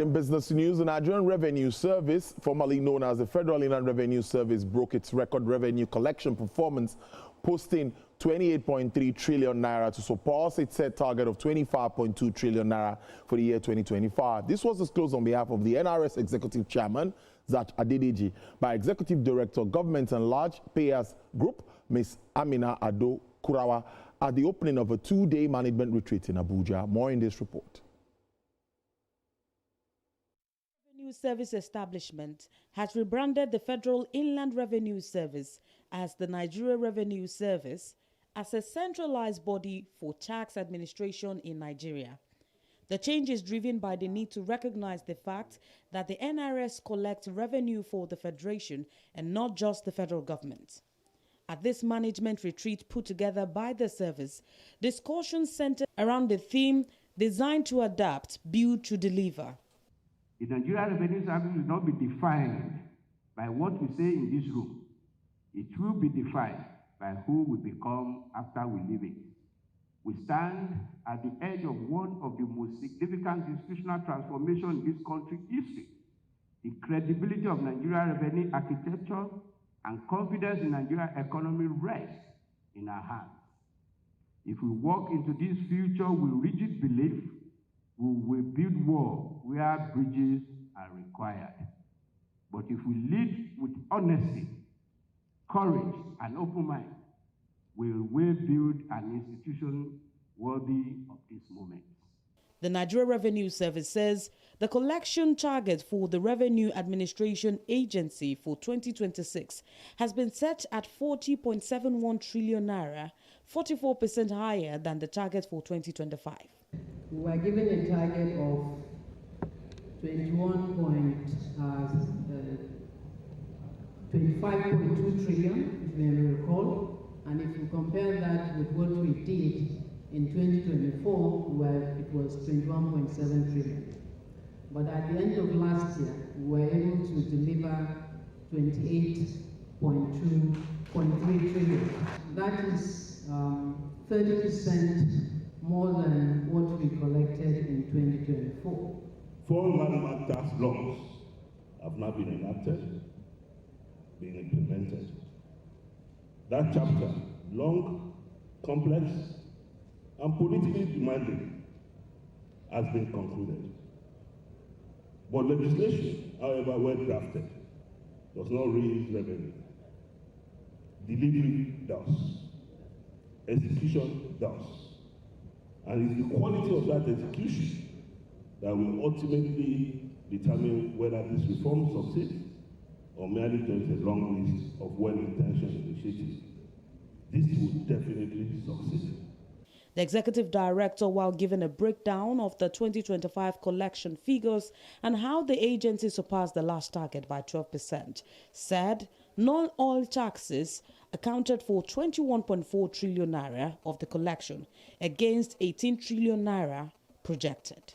In business news, the Nigerian Revenue Service, formerly known as the Federal Inland Revenue Service, broke its record revenue collection performance, posting 28.3 trillion naira to surpass its set target of 25.2 trillion naira for the year 2025. This was disclosed on behalf of the NRS Executive Chairman, Zach Adedeji, by Executive Director, Government and Large Payers Group, Ms. Amina Ado Kurawa, at the opening of a two-day management retreat in Abuja. More in this report. Service establishment has rebranded the Federal Inland Revenue Service as the Nigeria Revenue Service as a centralized body for tax administration in Nigeria. The change is driven by the need to recognize the fact that the NRS collects revenue for the Federation and not just the federal government. At this management retreat put together by the service, discussions centered around the theme designed to adapt, build to deliver. The Nigerian Revenue Service will not be defined by what we say in this room. It will be defined by who we become after we leave it. We stand at the edge of one of the most significant institutional transformations in this country's history. The credibility of Nigerian revenue architecture and confidence in Nigerian economy rests in our hands. If we walk into this future with rigid belief, we will build walls where bridges are required. But if we lead with honesty, courage, and open mind, we will build an institution worthy of this moment. The Nigeria Revenue Service says the collection target for the Revenue Administration Agency for 2026 has been set at 40.71 trillion naira, 44% higher than the target for 2025. We were given a target of 25.2 trillion, if you may recall, and if you compare that with what we did in 2024, where it was 21.7 trillion. But at the end of last year, we were able to deliver 28.3 trillion. That is 30% more than what we collected in 2024. 4 landmark tax laws have now been enacted, being implemented. That chapter, long, complex, and politically demanding, has been concluded. But legislation, however well drafted, does not raise revenue. Delivery does. Execution does. And it's the quality of that execution that will ultimately determine whether this reform succeeds or merely just a long list of well-intentioned initiatives. This will definitely succeed. The executive director, while giving a breakdown of the 2025 collection figures and how the agency surpassed the last target by 12%, said non-oil taxes accounted for 21.4 trillion naira of the collection against 18 trillion naira projected.